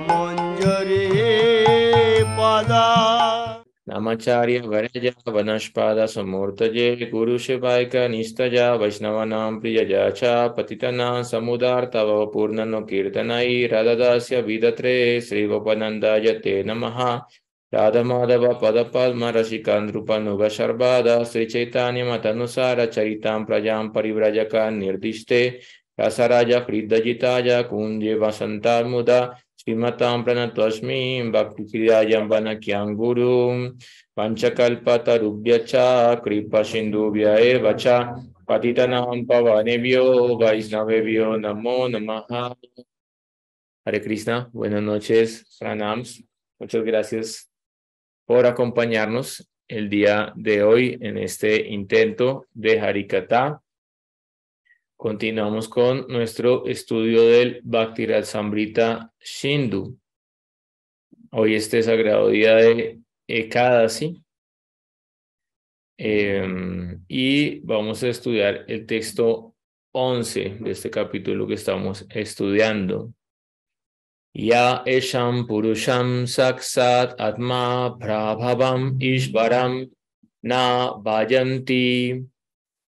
Manjare Pada Namacharya Varaya Vanashpada Samurtaje Guru Shivaika Nistaja Vaishnavanam Priyaja Cha Patitanam Samudartava Purnano Kirtanai Radadasya Vidatre Sri Gopanandaya Te Namaha Radhamadava Padapalma Rasikandrupanuga Sharbada Sri Chaitanya Matanusara Charitam Prajam Parivrajaka Nirdiste Rasaraja Kridajitaya Kunje Vasantar Muda Srimatam Pranatosmi Bhakti Kridayam Vanakyam Guru Panchakalpatarubhyacha Kripa Sindhubhya Evacha Patitanam Pavanebhyo Vaishnavebhyo Namo Namaha. Hare Krishna, buenas noches, pranams. Muchas gracias por acompañarnos el día de hoy en este intento de Harikatha. Continuamos con nuestro estudio del Bhakti Rasamrita Sindhu. Hoy este sagrado día de Ekadasi. Y vamos a estudiar el texto 11 de este capítulo que estamos estudiando. Ya esham purusham saksat atma prabhavam ishvaram na vajanti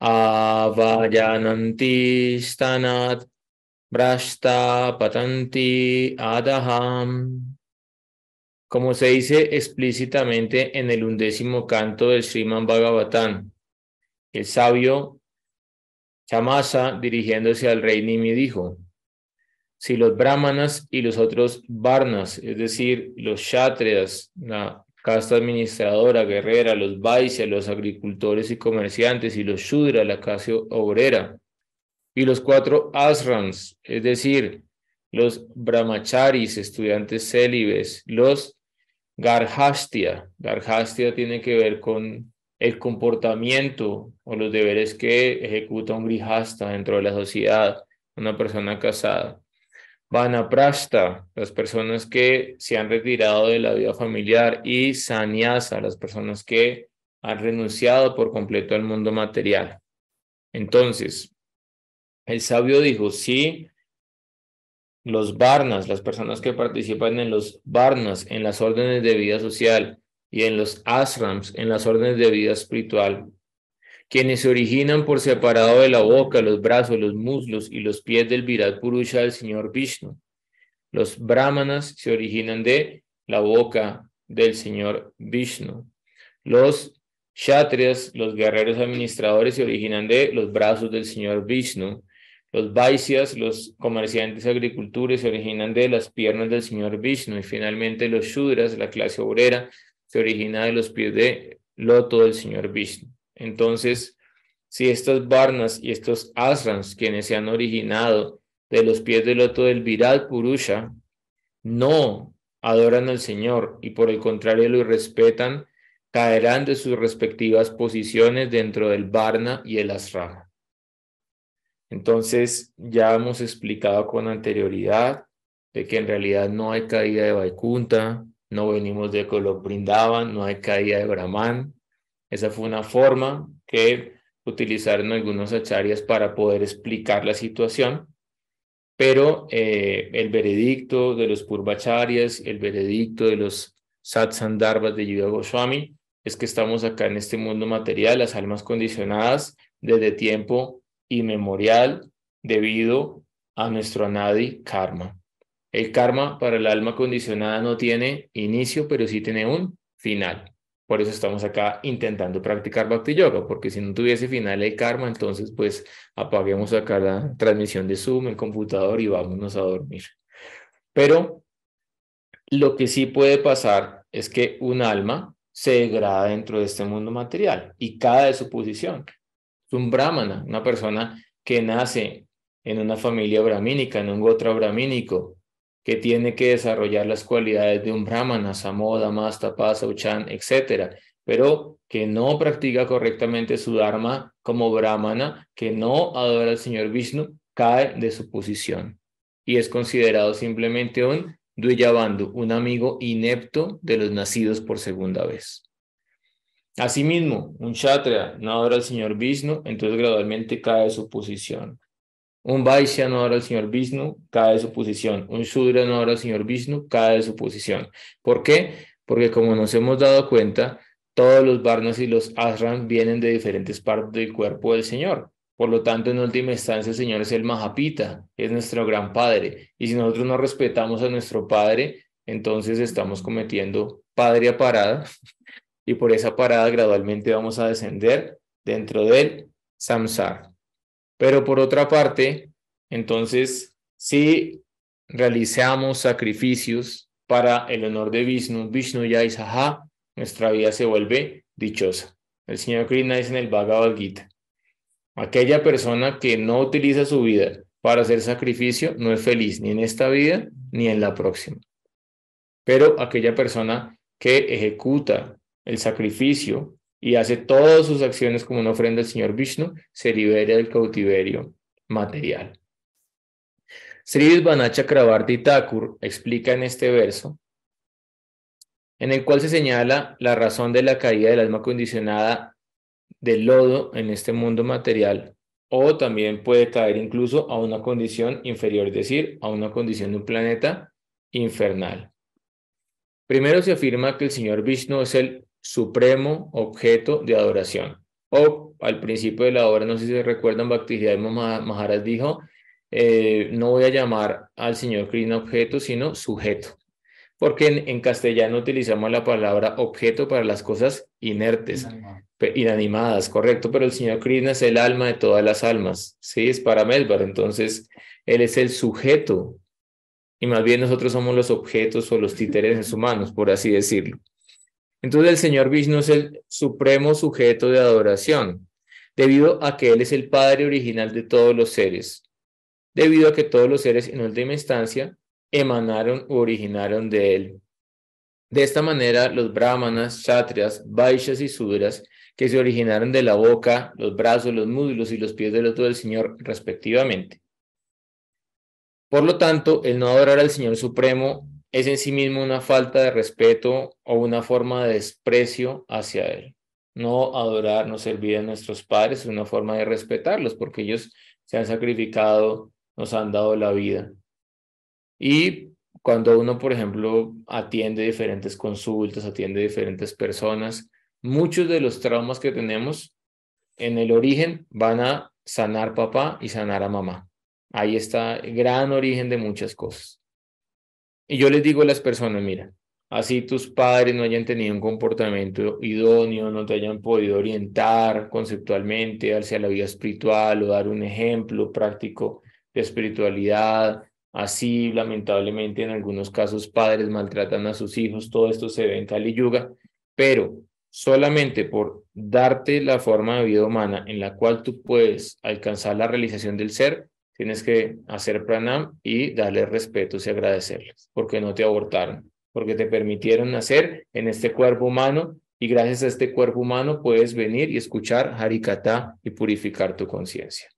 avajananti stanat brashta patanti adaham. Como se dice explícitamente en el 11º canto del Srimad Bhagavatam, el sabio Chamasa, dirigiéndose al rey Nimi, dijo: si los brahmanas y los otros varnas, es decir, los kshatriyas, la casta administradora, guerrera, los vaisyas, los agricultores y comerciantes, y los shudras, la clase obrera, y los 4 ashrams, es decir, los brahmacharis, estudiantes célibes, los garhastya tiene que ver con el comportamiento o los deberes que ejecuta un grihasta dentro de la sociedad, una persona casada. Vanaprastha, las personas que se han retirado de la vida familiar, y sannyasa, las personas que han renunciado por completo al mundo material. Entonces, el sabio dijo: sí, los varnas, las personas que participan en los varnas, en las órdenes de vida social, y en los ashrams, en las órdenes de vida espiritual, quienes se originan por separado de la boca, los brazos, los muslos y los pies del Virat Purusha del Señor Vishnu. Los brahmanas se originan de la boca del Señor Vishnu. Los kshatriyas, los guerreros administradores, se originan de los brazos del Señor Vishnu. Los vaisyas, los comerciantes agricultores, se originan de las piernas del Señor Vishnu. Y finalmente los shudras, la clase obrera, se origina de los pies de loto del Señor Vishnu. Entonces, si estas varnas y estos ashrams, quienes se han originado de los pies del loto del Virat Purusha, no adoran al Señor y por el contrario lo irrespetan, caerán de sus respectivas posiciones dentro del varna y el ashrama. Entonces, ya hemos explicado con anterioridad de que en realidad no hay caída de Vaikunta, no venimos de Golok Vrindavan, no hay caída de Brahman. Esa fue una forma que utilizaron algunos acharyas para poder explicar la situación, pero el veredicto de los Purvacharyas, el veredicto de los Satsandarbhas de Jiva Goswami, es que estamos acá en este mundo material, las almas condicionadas, desde tiempo inmemorial, debido a nuestro anadi karma. El karma para el alma condicionada no tiene inicio, pero sí tiene un final. Por eso estamos acá intentando practicar Bhakti Yoga, porque si no tuviese final el karma, entonces pues apaguemos acá la transmisión de Zoom, el computador, y vámonos a dormir. Pero lo que sí puede pasar es que un alma se degrada dentro de este mundo material y cae de su posición. Es un brahmana, una persona que nace en una familia brahmínica, en un gotra brahmínico, que tiene que desarrollar las cualidades de un brahmana, samoda, masta, pasa, uchan, etc., pero que no practica correctamente su dharma como brahmana, que no adora al Señor Vishnu, cae de su posición y es considerado simplemente un Dvijabandhu, un amigo inepto de los nacidos por segunda vez. Asimismo, un kshatriya no adora al Señor Vishnu, entonces gradualmente cae de su posición. Un Vaishya no adora al señor Vishnu, cae de su posición. Un Shudra no adora al señor Vishnu, cae de su posición. ¿Por qué? Porque como nos hemos dado cuenta, todos los Varnas y los Ashrams vienen de diferentes partes del cuerpo del Señor. Por lo tanto, en última instancia, el Señor es el Mahapita, es nuestro gran Padre. Y si nosotros no respetamos a nuestro Padre, entonces estamos cometiendo Padre parada. Y por esa parada gradualmente vamos a descender dentro del samsara. Pero por otra parte, entonces, si realizamos sacrificios para el honor de Vishnu, Vishnu ya Isaha, nuestra vida se vuelve dichosa. El señor Krishna dice en el Bhagavad Gita, aquella persona que no utiliza su vida para hacer sacrificio no es feliz ni en esta vida ni en la próxima. Pero aquella persona que ejecuta el sacrificio y hace todas sus acciones como una ofrenda al señor Vishnu, se libera del cautiverio material. Sri Vishvanath Chakravarti Thakur explica en este verso, en el cual se señala la razón de la caída del alma condicionada del lodo en este mundo material, o también puede caer incluso a una condición inferior, es decir, a una condición de un planeta infernal. Primero se afirma que el señor Vishnu es el supremo objeto de adoración. O al principio de la obra, no sé si se recuerdan, Bhaktisiddhanta Maharaj dijo, no voy a llamar al señor Krishna objeto, sino sujeto. Porque en castellano utilizamos la palabra objeto para las cosas inertes, inanimadas, correcto, pero el señor Krishna es el alma de todas las almas, ¿sí? Es Paramesvar, entonces él es el sujeto. Y más bien nosotros somos los objetos o los títeres humanos, por así decirlo. Entonces el señor Vishnu es el supremo sujeto de adoración, debido a que él es el Padre original de todos los seres, debido a que todos los seres en última instancia emanaron u originaron de él. De esta manera, los brahmanas, kshatriyas, vaishyas y sudras, que se originaron de la boca, los brazos, los muslos y los pies del loto del Señor, respectivamente. Por lo tanto, el no adorar al Señor Supremo es en sí mismo una falta de respeto o una forma de desprecio hacia Él. No adorar, no servir a nuestros padres es una forma de respetarlos porque ellos se han sacrificado, nos han dado la vida. Y cuando uno, por ejemplo, atiende diferentes consultas, atiende diferentes personas, muchos de los traumas que tenemos en el origen van a sanar papá y sanar a mamá. Ahí está el gran origen de muchas cosas. Y yo les digo a las personas, mira, así tus padres no hayan tenido un comportamiento idóneo, no te hayan podido orientar conceptualmente hacia la vida espiritual o dar un ejemplo práctico de espiritualidad. Así, lamentablemente, en algunos casos padres maltratan a sus hijos. Todo esto se ve en Kali Yuga, pero solamente por darte la forma de vida humana en la cual tú puedes alcanzar la realización del ser, tienes que hacer pranam y darles respetos y agradecerles, porque no te abortaron, porque te permitieron nacer en este cuerpo humano y gracias a este cuerpo humano puedes venir y escuchar Harikatha y purificar tu conciencia.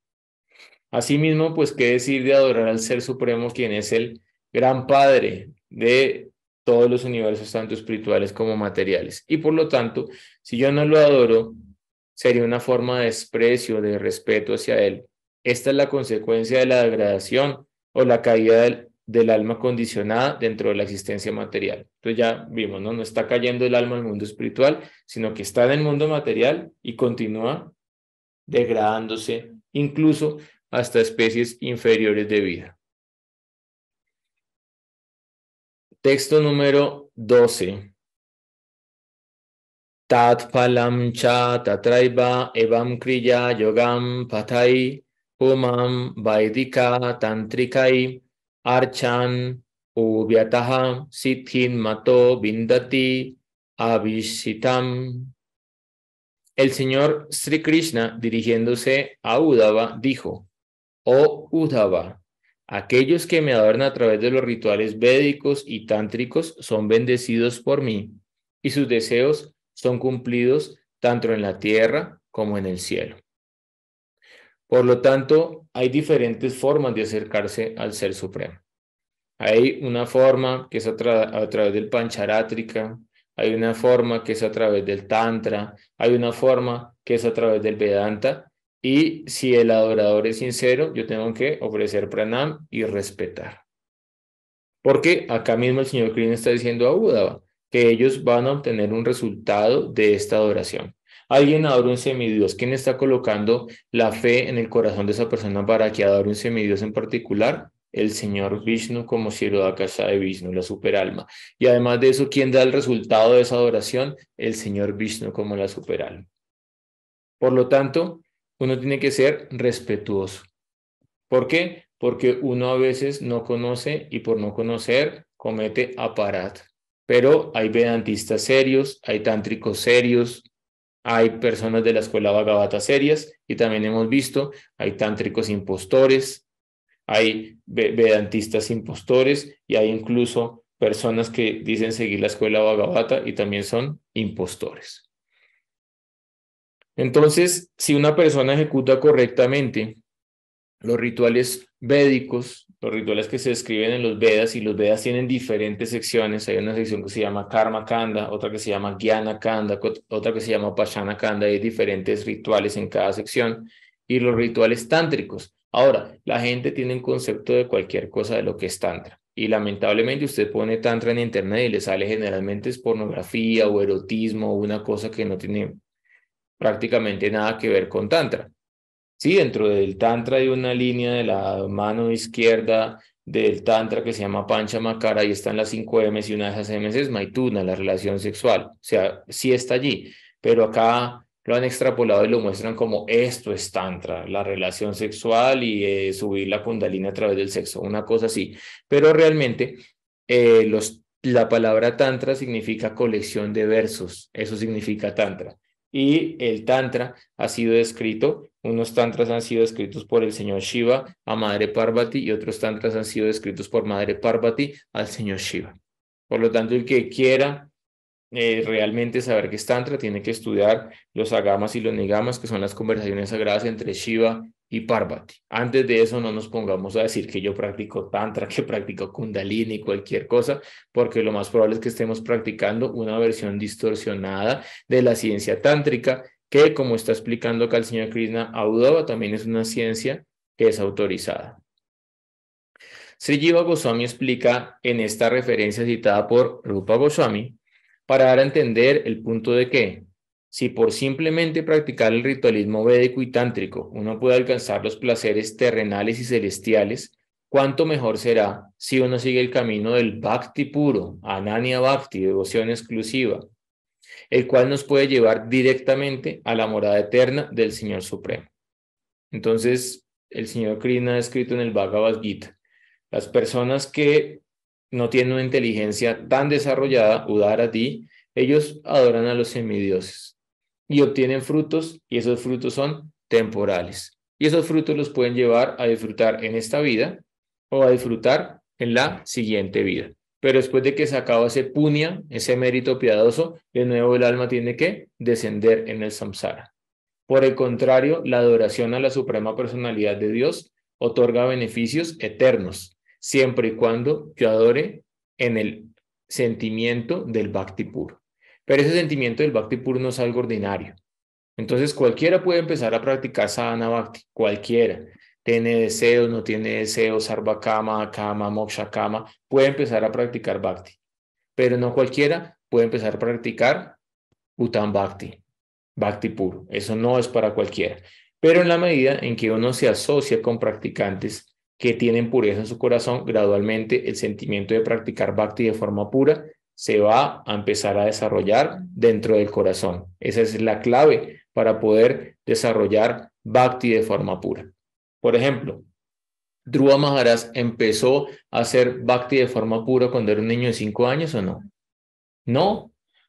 Asimismo, pues, ¿qué decir de adorar al Ser Supremo, quien es el gran Padre de todos los universos, tanto espirituales como materiales? Y por lo tanto, si yo no lo adoro, sería una forma de desprecio, de respeto hacia Él. Esta es la consecuencia de la degradación o la caída del alma condicionada dentro de la existencia material. Entonces ya vimos, ¿no? No está cayendo el alma al mundo espiritual, sino que está en el mundo material y continúa degradándose, incluso hasta especies inferiores de vida. Texto número 12. Tat phalam cha tatraiva evam kriya yogam pathai humam vaidika tantrikai archan uvyataha siddhin mato vindati avishsitam. El señor Sri Krishna, dirigiéndose a Uddhava, dijo: Oh Uddhava, aquellos que me adoran a través de los rituales védicos y tántricos son bendecidos por mí, y sus deseos son cumplidos tanto en la tierra como en el cielo. Por lo tanto, hay diferentes formas de acercarse al Ser Supremo. Hay una forma que es a través del Pancharatrika, hay una forma que es a través del Tantra, hay una forma que es a través del Vedanta, Y si el adorador es sincero, yo tengo que ofrecer pranam y respetar. Porque acá mismo el señor Krishna está diciendo a Uddhava que ellos van a obtener un resultado de esta adoración. Alguien adora un semidios. ¿Quién está colocando la fe en el corazón de esa persona para que adore un semidios en particular? El señor Vishnu como Kshirodakasha de Vishnu, la superalma. Y además de eso, ¿quién da el resultado de esa adoración? El señor Vishnu como la superalma. Por lo tanto, uno tiene que ser respetuoso. ¿Por qué? Porque uno a veces no conoce y por no conocer comete aparat. Pero hay vedantistas serios, hay tántricos serios, hay personas de la escuela Bhagavata serias y también hemos visto, hay tántricos impostores, hay vedantistas impostores y hay incluso personas que dicen seguir la escuela Bhagavata y también son impostores. Entonces, si una persona ejecuta correctamente los rituales védicos, los rituales que se describen en los Vedas, y los Vedas tienen diferentes secciones. Hay una sección que se llama Karma Kanda, otra que se llama Jnana Kanda, otra que se llama Pashana Kanda. Hay diferentes rituales en cada sección y los rituales tántricos. Ahora, la gente tiene un concepto de cualquier cosa de lo que es tantra. Y lamentablemente usted pone tantra en internet y le sale generalmente es pornografía o erotismo o una cosa que no tiene prácticamente nada que ver con tantra. Sí, dentro del Tantra hay una línea de la mano izquierda del Tantra que se llama Panchamakara y están las 5 M's y una de esas M's es Maituna, la relación sexual. O sea, sí está allí, pero acá lo han extrapolado y lo muestran como esto es Tantra, la relación sexual y subir la Kundalini a través del sexo, una cosa así. Pero realmente la palabra Tantra significa colección de versos, eso significa Tantra. Y el Tantra ha sido descrito, unos Tantras han sido escritos por el señor Shiva a Madre Parvati y otros Tantras han sido escritos por Madre Parvati al señor Shiva. Por lo tanto, el que quiera realmente saber qué es Tantra tiene que estudiar los agamas y los nigamas, que son las conversaciones sagradas entre Shiva y Parvati. Antes de eso no nos pongamos a decir que yo practico Tantra, que practico Kundalini, cualquier cosa, porque lo más probable es que estemos practicando una versión distorsionada de la ciencia tántrica, que como está explicando acá el señor Krishna Audava, también es una ciencia que es autorizada. Sri Jiva Goswami explica en esta referencia citada por Rupa Goswami, para dar a entender el punto de que, si por simplemente practicar el ritualismo védico y tántrico uno puede alcanzar los placeres terrenales y celestiales, cuánto mejor será si uno sigue el camino del bhakti puro, ananya bhakti, devoción exclusiva, el cual nos puede llevar directamente a la morada eterna del Señor Supremo. Entonces, el Señor Krishna ha escrito en el Bhagavad Gita, las personas que no tienen una inteligencia tan desarrollada, Udarati, ellos adoran a los semidioses y obtienen frutos, y esos frutos son temporales. Y esos frutos los pueden llevar a disfrutar en esta vida o a disfrutar en la siguiente vida. Pero después de que se acaba ese punya, ese mérito piadoso, de nuevo el alma tiene que descender en el samsara. Por el contrario, la adoración a la suprema personalidad de Dios otorga beneficios eternos, siempre y cuando yo adore en el sentimiento del bhakti puro. Pero ese sentimiento del bhakti puro no es algo ordinario. Entonces cualquiera puede empezar a practicar sadhana bhakti, cualquiera. Tiene deseos, no tiene deseos, sarva kama, kama, moksha kama, puede empezar a practicar bhakti. Pero no cualquiera puede empezar a practicar uttam bhakti, bhakti puro. Eso no es para cualquiera. Pero en la medida en que uno se asocia con practicantes que tienen pureza en su corazón, gradualmente el sentimiento de practicar bhakti de forma pura se va a empezar a desarrollar dentro del corazón. Esa es la clave para poder desarrollar bhakti de forma pura. Por ejemplo, Dhruva Maharaj empezó a hacer bhakti de forma pura cuando era un niño de 5 años o no. No.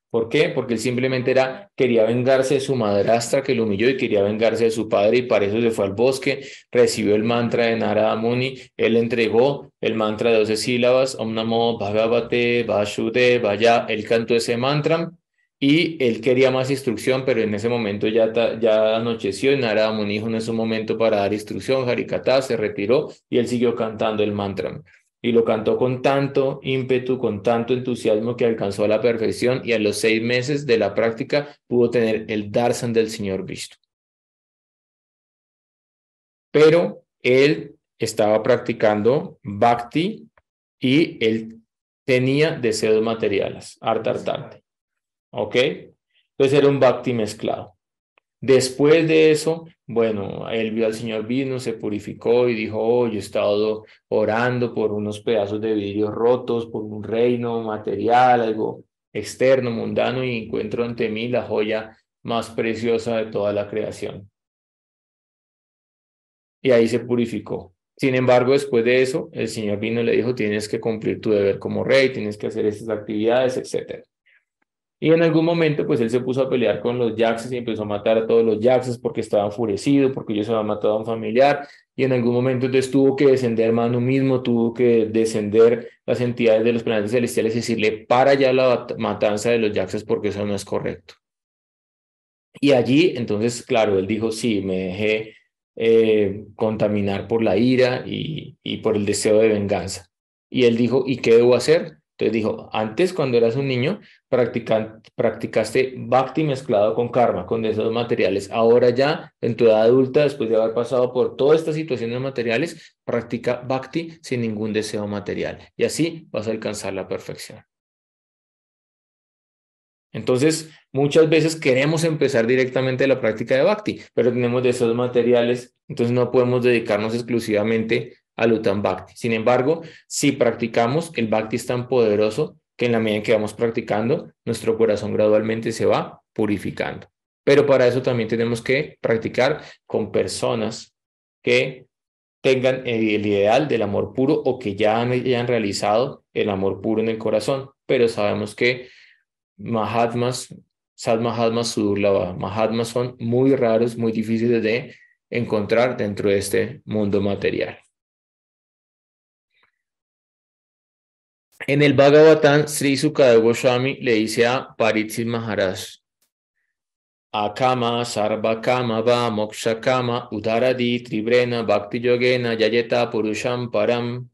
¿Por qué? Porque él simplemente quería vengarse de su madrastra que lo humilló y quería vengarse de su padre y para eso se fue al bosque, recibió el mantra de Narada Muni, él entregó el mantra de 12 sílabas, Om Namo Bhagavate Vasudevaya, él cantó ese mantra y él quería más instrucción, pero en ese momento ya anocheció y Narada Muni dijo no es un momento para dar instrucción, Harikata se retiró y él siguió cantando el mantra. Y lo cantó con tanto ímpetu, con tanto entusiasmo que alcanzó a la perfección y a los 6 meses de la práctica pudo tener el darshan del señor Vishnu. pero él estaba practicando bhakti y él tenía deseos materiales, harta. ¿Ok? Entonces era un bhakti mezclado. Después de eso, bueno, él vio al señor Vishnu, se purificó y dijo, oh, yo he estado orando por unos pedazos de vidrio rotos, por un reino material, algo externo, mundano, y encuentro ante mí la joya más preciosa de toda la creación. Y ahí se purificó. Sin embargo, después de eso, el señor Vishnu le dijo, tienes que cumplir tu deber como rey, tienes que hacer estas actividades, etc. Y en algún momento, pues él se puso a pelear con los Yaxes y empezó a matar a todos los Yaxes porque estaba enfurecido, porque ellos habían matado a un familiar. Y en algún momento entonces tuvo que descender Manu mismo, tuvo que descender las entidades de los planetas celestiales y decirle, para ya la matanza de los Yaxes porque eso no es correcto. Y allí, entonces, claro, él dijo, sí, me dejé contaminar por la ira y por el deseo de venganza. Y él dijo, ¿y qué debo hacer? Entonces dijo, antes cuando eras un niño, practicaste bhakti mezclado con karma, con deseos materiales. Ahora ya, en tu edad adulta, después de haber pasado por todas estas situaciones materiales, practica bhakti sin ningún deseo material. Y así vas a alcanzar la perfección. Entonces, muchas veces queremos empezar directamente la práctica de Bhakti, pero tenemos deseos materiales, entonces no podemos dedicarnos exclusivamente al Uttam Bhakti. Sin embargo, si practicamos, el Bhakti es tan poderoso que en la medida en que vamos practicando, nuestro corazón gradualmente se va purificando. Pero para eso también tenemos que practicar con personas que tengan el ideal del amor puro o que ya hayan realizado el amor puro en el corazón, pero sabemos que Mahatmas, Sadmahatmas, Sudurlava, Mahatmas son muy raros, muy difíciles de encontrar dentro de este mundo material. En el Bhagavatam, Sri Sukadeva Goswami le dice a Parikshit Maharaj, Akama, Sarva Kama, Va, Moksha Kama, Udaradi, Tribrena, Bhakti Yogena, Yayeta, Purusham, Param,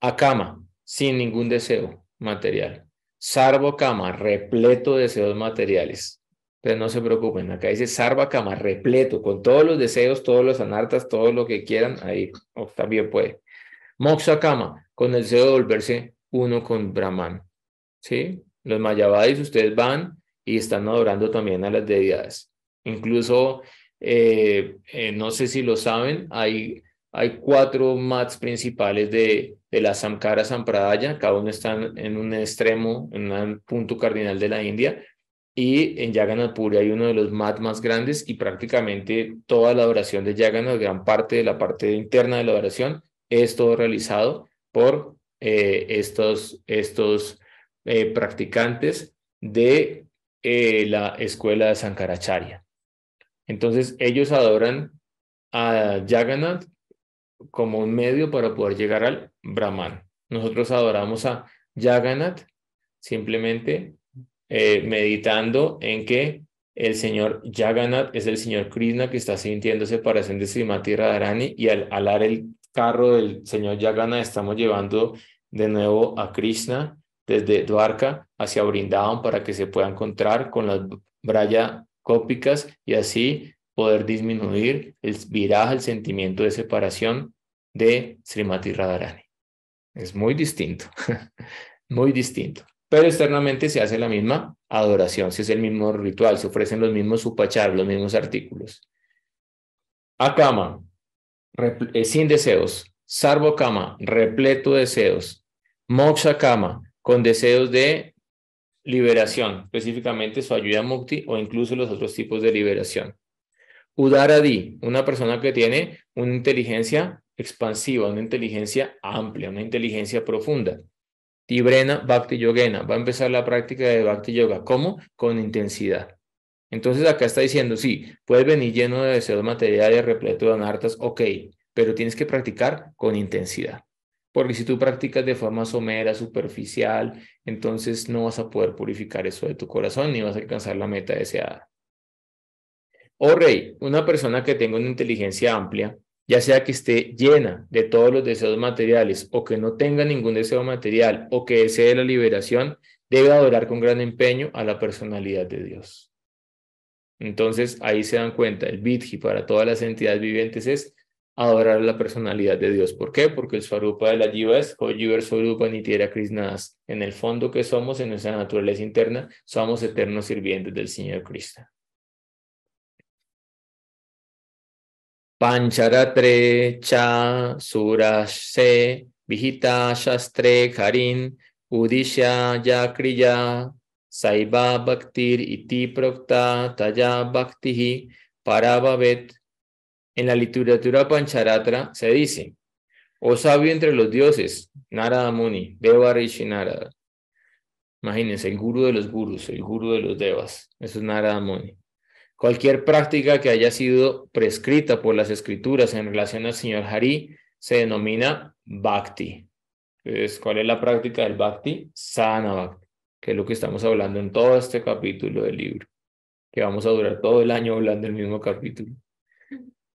Akama, sin ningún deseo material. Sarva Kama, repleto de deseos materiales. Entonces no se preocupen, acá dice Sarva Kama, repleto, con todos los deseos, todos los anartas, todo lo que quieran, ahí también puede. Moksha Kama, con el deseo de volverse uno con Brahman. ¿Sí? Los Mayavadis, ustedes van y están adorando también a las deidades. Incluso, no sé si lo saben, hay 4 mats principales de la Samkara Sampradaya, cada uno está en un extremo, en un punto cardinal de la India, y en Jagannath Puri hay uno de los mats más grandes y prácticamente toda la adoración de Jagannath, gran parte de la parte interna de la adoración, es todo realizado por estos practicantes de la escuela de Sankaracharya. Entonces ellos adoran a Jagannath como un medio para poder llegar al Brahman. Nosotros adoramos a Jagannath simplemente meditando en que el señor Jagannath es el señor Krishna que está sintiendo separación de Srimati Radharani y al alar el carro del señor Jagannath estamos llevando de nuevo a Krishna desde Dwarka hacia Vrindavan para que se pueda encontrar con las Braya Gópicas y así poder disminuir el viraja, el sentimiento de separación de Srimati Radharani. Es muy distinto, muy distinto. Pero externamente se hace la misma adoración, se hace el mismo ritual, se ofrecen los mismos upachar, los mismos artículos. Akama, sin deseos. Sarva Kama, repleto de deseos. Moksha Kama, con deseos de liberación, específicamente su ayuda mukti o incluso los otros tipos de liberación. Udaradi, una persona que tiene una inteligencia expansiva, una inteligencia amplia, una inteligencia profunda. Tibrena Bhakti Yogena, va a empezar la práctica de Bhakti Yoga. ¿Cómo? Con intensidad. Entonces acá está diciendo, sí, puedes venir lleno de deseos materiales, repleto de anartas, ok, pero tienes que practicar con intensidad. Porque si tú practicas de forma somera, superficial, entonces no vas a poder purificar eso de tu corazón ni vas a alcanzar la meta deseada. Oh rey, una persona que tenga una inteligencia amplia, ya sea que esté llena de todos los deseos materiales o que no tenga ningún deseo material o que desee la liberación, debe adorar con gran empeño a la personalidad de Dios. Entonces ahí se dan cuenta, el Vidhi para todas las entidades vivientes es adorar la personalidad de Dios. ¿Por qué? Porque el Swarupa de la Jiva es Kojiver Swarupa Nitya Krishnas. En el fondo que somos, en nuestra naturaleza interna, somos eternos sirvientes del Señor Krishna. Pancharatre cha surashe vihita shastre karin udisha yakriya saiba bhaktir iti prokta taya bhaktihi parabhavet. En la literatura Pancharatra se dice: oh sabio entre los dioses, Narada Muni, Deva Rishi Narada. Imagínense, el gurú de los gurús, el gurú de los devas. Eso es Narada Muni. Cualquier práctica que haya sido prescrita por las escrituras en relación al señor Hari se denomina Bhakti. Entonces, ¿cuál es la práctica del Bhakti? Sadhana Bhakti, que es lo que estamos hablando en todo este capítulo del libro, que vamos a durar todo el año hablando del mismo capítulo.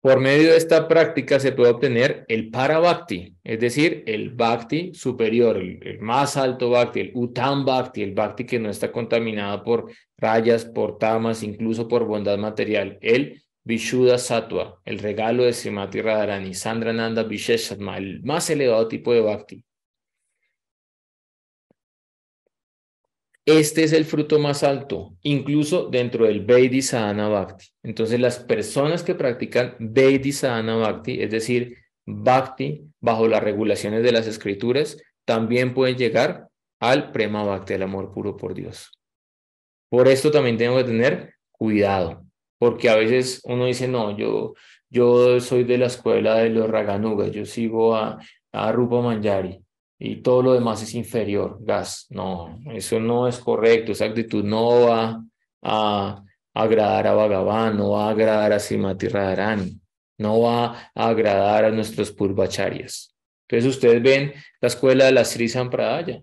Por medio de esta práctica se puede obtener el Parabhakti, es decir, el Bhakti superior, el más alto Bhakti, el Uttam Bhakti, el Bhakti que no está contaminado por rayas, por tamas, incluso por bondad material, el Vishuddha Sattva, el regalo de Srimati Radharani, Sandrananda Visheshatma, el más elevado tipo de Bhakti. Este es el fruto más alto, incluso dentro del Vaidhi Sadhana Bhakti. Entonces, las personas que practican Vaidhi Sadhana Bhakti, es decir, Bhakti bajo las regulaciones de las escrituras, también pueden llegar al Prema Bhakti, el amor puro por Dios. Por esto también tengo que tener cuidado, porque a veces uno dice, no, yo soy de la escuela de los Raganugas, yo sigo a Rupa Manjari. Y todo lo demás es inferior, gas. No, eso no es correcto. Esa actitud no va a agradar a Bhagavan, no va a agradar a Srimati Radharani, no va a agradar a nuestros purvacharyas. Entonces ustedes ven la escuela de la Sri Sampradaya.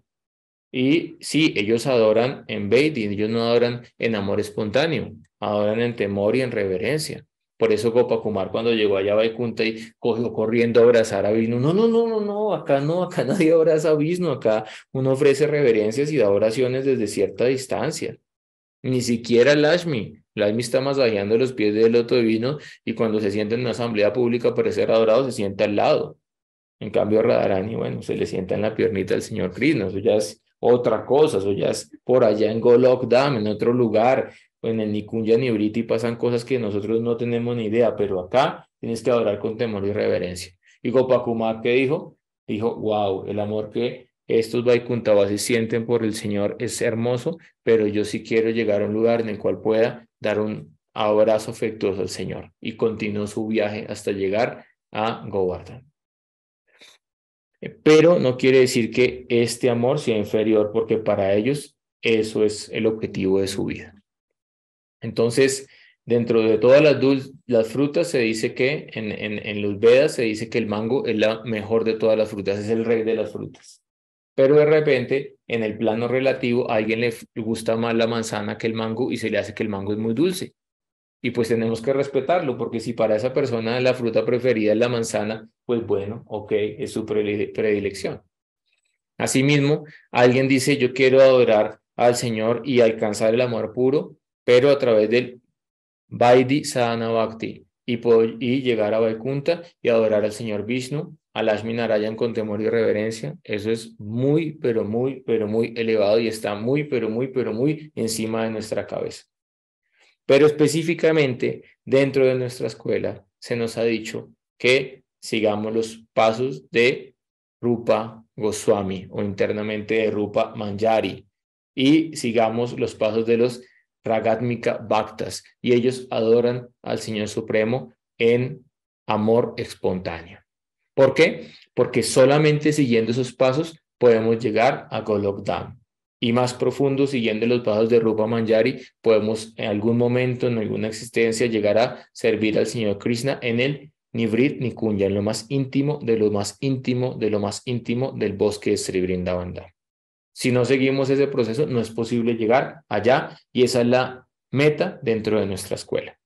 Y sí, ellos adoran en Vaidhi, ellos no adoran en amor espontáneo, adoran en temor y en reverencia. Por eso Gopakumar cuando llegó allá a Vaikunta y cogió corriendo a abrazar a Vishnu. No, acá nadie abraza a Vishnu, acá uno ofrece reverencias y da oraciones desde cierta distancia. Ni siquiera Lakshmi está masajeando los pies del loto divino y cuando se sienta en una asamblea pública para ser adorado se sienta al lado. En cambio Radharani, bueno, se le sienta en la piernita del señor Krishna, eso ya es otra cosa, eso ya es por allá en Golok Dham, en otro lugar, en el Nikunja Nivriti pasan cosas que nosotros no tenemos ni idea, pero acá tienes que adorar con temor y reverencia. Y Gopakumar, ¿qué dijo? Dijo, wow, el amor que estos Vaikuntavasis sienten por el Señor es hermoso, pero yo sí quiero llegar a un lugar en el cual pueda dar un abrazo afectuoso al Señor. Y continuó su viaje hasta llegar a Govardhan. Pero no quiere decir que este amor sea inferior, porque para ellos eso es el objetivo de su vida. Entonces, dentro de todas las frutas se dice que, en los Vedas se dice que el mango es la mejor de todas las frutas, es el rey de las frutas. Pero de repente, en el plano relativo, a alguien le gusta más la manzana que el mango y se le hace que el mango es muy dulce. Y pues tenemos que respetarlo, porque si para esa persona la fruta preferida es la manzana, pues bueno, ok, es su predilección. Asimismo, alguien dice, yo quiero adorar al Señor y alcanzar el amor puro, pero a través del Vaidhi Sadhana Bhakti, y llegar a Vaikunta y adorar al Señor Vishnu, a Lakshmi Narayan con temor y reverencia. Eso es muy, pero muy elevado y está muy, pero muy encima de nuestra cabeza. Pero específicamente dentro de nuestra escuela se nos ha dicho que sigamos los pasos de Rupa Goswami o internamente de Rupa Manjari y sigamos los pasos de los Ragatmika Bhaktas y ellos adoran al Señor Supremo en amor espontáneo. ¿Por qué? Porque solamente siguiendo esos pasos podemos llegar a Golok Dham. Y más profundo, siguiendo los pasos de Rupa Manjari, podemos en algún momento, en alguna existencia, llegar a servir al Señor Krishna en el Nivrit Nikunja, en lo más íntimo de lo más íntimo de lo más íntimo del bosque de Sri Vrindavan Dham. Si no seguimos ese proceso, no es posible llegar allá y esa es la meta dentro de nuestra escuela.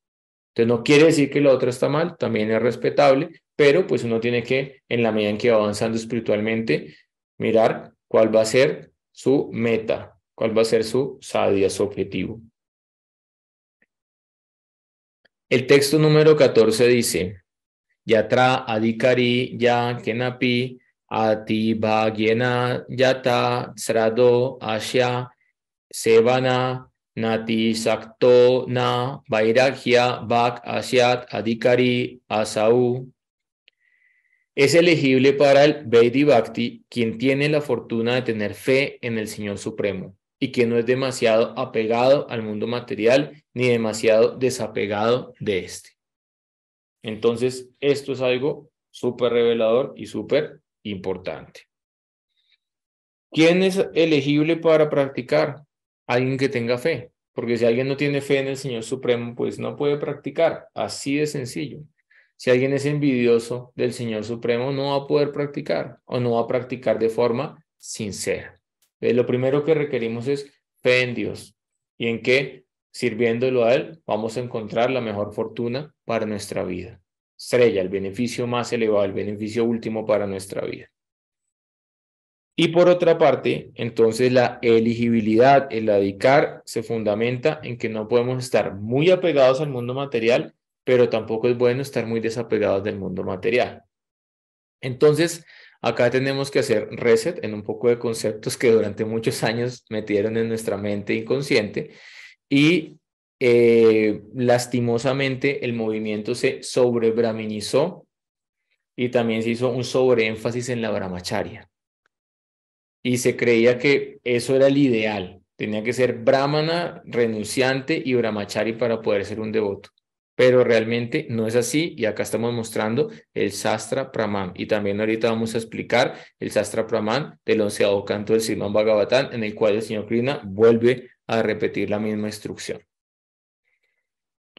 Entonces no quiere decir que la otra está mal, también es respetable, pero pues uno tiene que, en la medida en que va avanzando espiritualmente, mirar cuál va a ser su meta, cuál va a ser su sadhya, su objetivo. El texto número 14 dice, Yatra adhikari ya kenapi ati bhagyena yata srado asya sevana nati sakto na vairagya bhak asyat adhikari asau. Es elegible para el Vaidhi Bhakti quien tiene la fortuna de tener fe en el Señor Supremo y que no es demasiado apegado al mundo material ni demasiado desapegado de este. Entonces, esto es algo súper revelador y súper importante. ¿Quién es elegible para practicar? Alguien que tenga fe, porque si alguien no tiene fe en el Señor Supremo, pues no puede practicar, así de sencillo. Si alguien es envidioso del Señor Supremo, no va a poder practicar o no va a practicar de forma sincera. Lo primero que requerimos es fe en Dios y en que, sirviéndolo a Él, vamos a encontrar la mejor fortuna para nuestra vida. Estrella, el beneficio más elevado, el beneficio último para nuestra vida. Y por otra parte, entonces la elegibilidad, el adicar, se fundamenta en que no podemos estar muy apegados al mundo material, pero tampoco es bueno estar muy desapegados del mundo material. Entonces, acá tenemos que hacer reset en un poco de conceptos que durante muchos años metieron en nuestra mente inconsciente y lastimosamente el movimiento se sobrebrahminizó y también se hizo un sobreénfasis en la brahmacharya. Y se creía que eso era el ideal. Tenía que ser brahmana, renunciante y brahmachari para poder ser un devoto. Pero realmente no es así y acá estamos mostrando el Sastra Praman. Y también ahorita vamos a explicar el Sastra Praman del 11º canto del Srimad Bhagavatam, en el cual el señor Krishna vuelve a repetir la misma instrucción.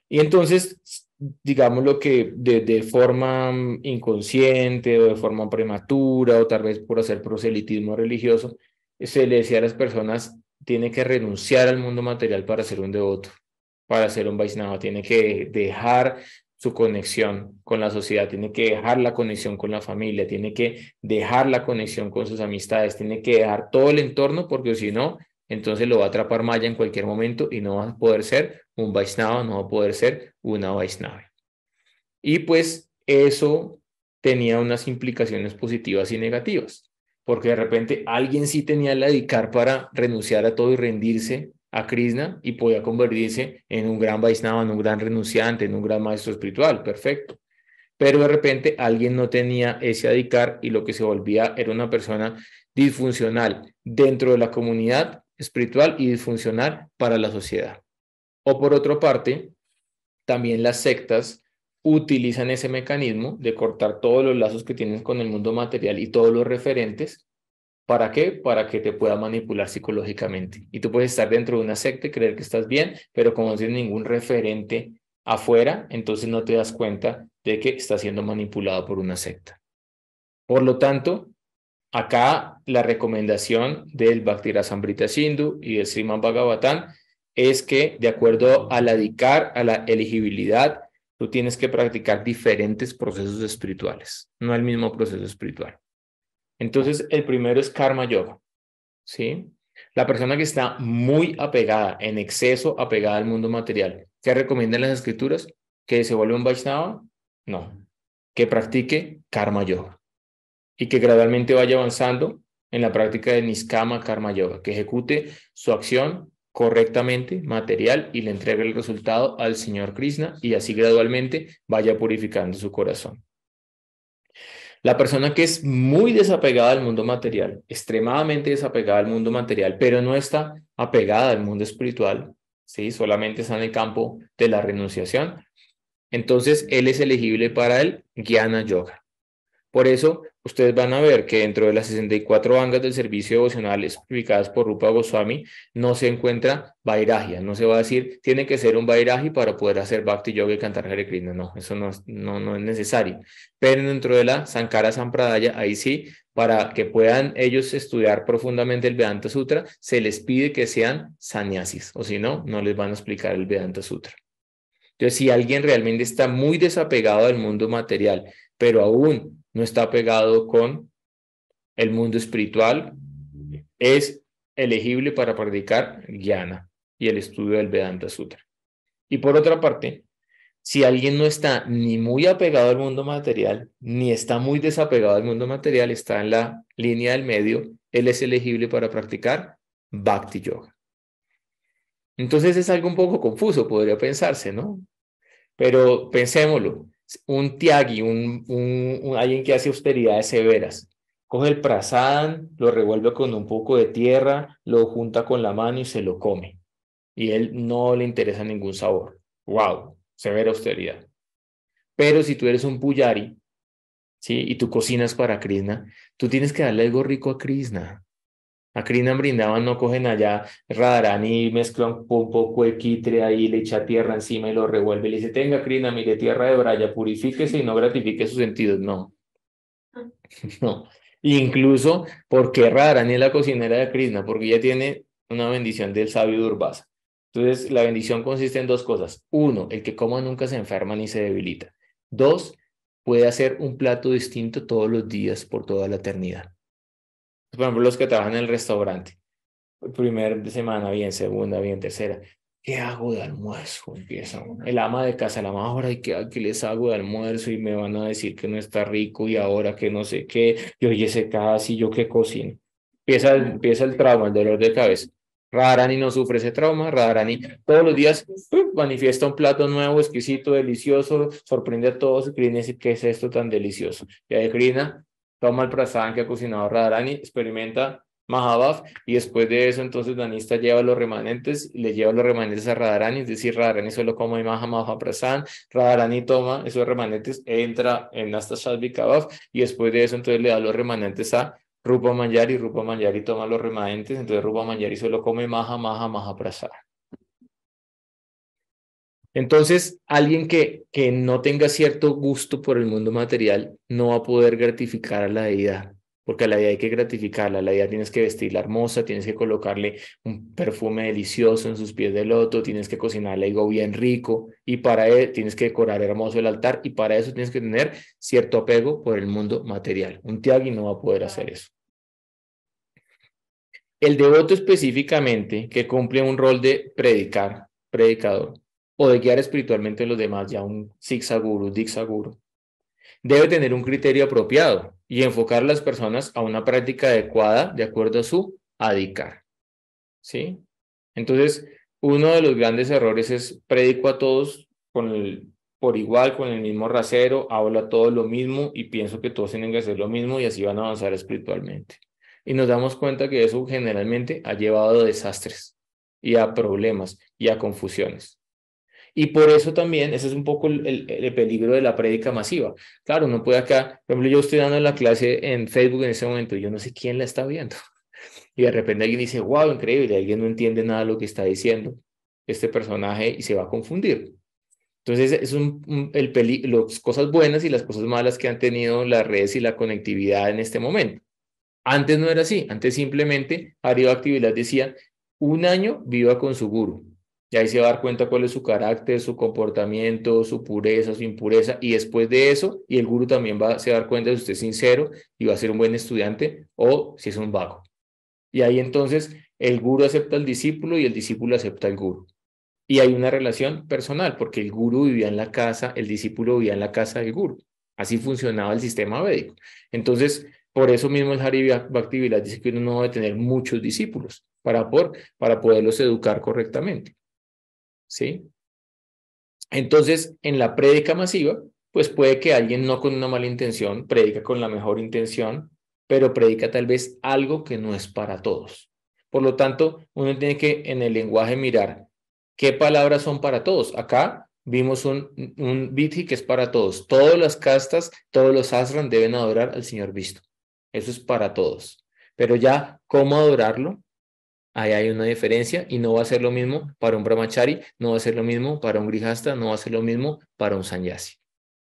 Y entonces, digamos lo que de forma inconsciente o de forma prematura o tal vez por hacer proselitismo religioso, se le decía a las personas, tiene que renunciar al mundo material para ser un devoto, para ser un Vaishnava, tiene que dejar su conexión con la sociedad, tiene que dejar la conexión con la familia, tiene que dejar la conexión con sus amistades, tiene que dejar todo el entorno porque si no, entonces lo va a atrapar Maya en cualquier momento y no va a poder ser un Vaishnava, no va a poder ser una Vaishnava. Y pues eso tenía unas implicaciones positivas y negativas, porque de repente alguien sí tenía el adicar para renunciar a todo y rendirse a Krishna y podía convertirse en un gran Vaishnava, en un gran renunciante, en un gran maestro espiritual, perfecto. Pero de repente alguien no tenía ese adicar y lo que se volvía era una persona disfuncional dentro de la comunidad espiritual y disfuncional para la sociedad. O por otra parte, también las sectas utilizan ese mecanismo de cortar todos los lazos que tienes con el mundo material y todos los referentes. ¿Para qué? Para que te pueda manipular psicológicamente. Y tú puedes estar dentro de una secta y creer que estás bien, pero como no tienes ningún referente afuera, entonces no te das cuenta de que estás siendo manipulado por una secta. Por lo tanto, acá la recomendación del Bhaktirasamrita Sindhu y del Srimad Bhagavatam es que, de acuerdo al adicar, a la elegibilidad, tú tienes que practicar diferentes procesos espirituales, no el mismo proceso espiritual. Entonces, el primero es Karma Yoga, ¿sí? La persona que está muy apegada, en exceso apegada al mundo material, ¿qué recomiendan las escrituras? ¿Que se vuelva un Vaishnava? No, que practique Karma Yoga y que gradualmente vaya avanzando en la práctica de Niskama Karma Yoga, que ejecute su acción correctamente, material, y le entregue el resultado al Señor Krishna y así gradualmente vaya purificando su corazón. La persona que es muy desapegada al mundo material, extremadamente desapegada al mundo material, pero no está apegada al mundo espiritual, ¿sí? Solamente está en el campo de la renunciación, entonces él es elegible para el Jnana Yoga. Por eso, ustedes van a ver que dentro de las 64 angas del servicio devocional explicadas por Rupa Goswami, no se encuentra Vairagya. No se va a decir, tiene que ser un Vairagi para poder hacer Bhakti Yoga y cantar Hare Krishna. No, eso no es necesario. Pero dentro de la Sankara Sampradaya, ahí sí, para que puedan ellos estudiar profundamente el Vedanta Sutra, se les pide que sean sannyasis, o si no, no les van a explicar el Vedanta Sutra. Entonces, si alguien realmente está muy desapegado del mundo material, pero aún no está pegado con el mundo espiritual, es elegible para practicar Jnana y el estudio del Vedanta Sutra. Y por otra parte, Si alguien no está ni muy apegado al mundo material, ni está muy desapegado al mundo material, está en la línea del medio, él es elegible para practicar Bhakti Yoga. Entonces es algo un poco confuso, podría pensarse, ¿no? Pero pensémoslo, un tyagi, alguien que hace austeridades severas, coge el prasadam, lo revuelve con un poco de tierra, lo junta con la mano y se lo come. Y él no le interesa ningún sabor. ¡Wow! Severa austeridad. Pero si tú eres un pujari, ¿sí? Y tú cocinas para Krishna, tú tienes que darle algo rico a Krishna. A Krishna Brindavan no cogen allá Radharani y mezclan un poco de quitre ahí, le echa tierra encima y lo revuelve. Y le dice, tenga Krishna, mire, tierra de Braya, purifíquese y no gratifique sus sentidos. No, no. Incluso, porque Radharani es la cocinera de Krishna? Porque ella tiene una bendición del sabio Durvasa. Entonces, la bendición consiste en dos cosas. Uno, el que coma nunca se enferma ni se debilita. Dos, puede hacer un plato distinto todos los días por toda la eternidad. Por ejemplo, los que trabajan en el restaurante. Primer semana bien, segunda bien, tercera. ¿Qué hago de almuerzo? Empieza el ama de casa, la más ahora, ¿qué les hago de almuerzo? Y me van a decir que no está rico y ahora que no sé qué. Y oye, ese casi yo que cocino. Empieza el trauma, el dolor de cabeza. Radharani no sufre ese trauma. Radharani todos los días manifiesta un plato nuevo, exquisito, delicioso, sorprende a todos. Y Krishna dice, ¿qué es esto tan delicioso? Y ahí Krishna toma el prasadam que ha cocinado Radharani, experimenta Mahabhav, y después de eso entonces Danista lleva los remanentes y le lleva los remanentes a Radharani, es decir, Radharani solo come Mahaprasadam, Radharani toma esos remanentes, entra en Nasta Shadvikabhav y después de eso entonces le da los remanentes a Rupa Manjari, Rupa Manjari toma los remanentes, entonces Rupa Manjari solo come Mahaprasadam. Entonces, alguien que no tenga cierto gusto por el mundo material no va a poder gratificar a la deidad, porque a la deidad hay que gratificarla, a la deidad tienes que vestirla hermosa, tienes que colocarle un perfume delicioso en sus pies de loto, tienes que cocinarle algo bien rico y para él tienes que decorar hermoso el altar y para eso tienes que tener cierto apego por el mundo material. Un tyagi no va a poder hacer eso. El devoto específicamente que cumple un rol de predicador, o de guiar espiritualmente a los demás, ya un Siksha Guru, Diksha Guru, debe tener un criterio apropiado y enfocar a las personas a una práctica adecuada de acuerdo a su adhikar. ¿Sí? Entonces, uno de los grandes errores es predico a todos por igual, con el mismo rasero, hablo a todos lo mismo y pienso que todos tienen que hacer lo mismo y así van a avanzar espiritualmente. Y nos damos cuenta que eso generalmente ha llevado a desastres y a problemas y a confusiones. Y por eso también, ese es un poco el peligro de la prédica masiva. Claro, no puede acá, por ejemplo, yo estoy dando la clase en Facebook en ese momento y yo no sé quién la está viendo. Y de repente alguien dice, wow, increíble, alguien no entiende nada de lo que está diciendo este personaje y se va a confundir. Entonces, es las cosas buenas y las cosas malas que han tenido las redes y la conectividad en este momento. Antes no era así, antes simplemente Hari Bhaktivedanta decía, un año viva con su guru. Y ahí se va a dar cuenta cuál es su carácter, su comportamiento, su pureza, su impureza. Y después de eso, y el guru también se va a dar cuenta de si usted es sincero y va a ser un buen estudiante o si es un vago. Y ahí entonces el guru acepta al discípulo y el discípulo acepta al guru. Y hay una relación personal, porque el guru vivía en la casa, el discípulo vivía en la casa del guru. Así funcionaba el sistema védico. Entonces, por eso mismo el Hari Bhaktivedanta dice que uno no debe tener muchos discípulos para poderlos educar correctamente. ¿Sí? Entonces, en la prédica masiva, pues puede que alguien no con una mala intención, predica con la mejor intención, pero predica tal vez algo que no es para todos. Por lo tanto, uno tiene que en el lenguaje mirar qué palabras son para todos. Acá vimos un Vidhi que es para todos. Todas las castas, todos los asran deben adorar al Señor Vishnu. Eso es para todos. Pero ya, ¿cómo adorarlo? Ahí hay una diferencia y no va a ser lo mismo para un brahmachari, no va a ser lo mismo para un grihasta, no va a ser lo mismo para un sannyasi.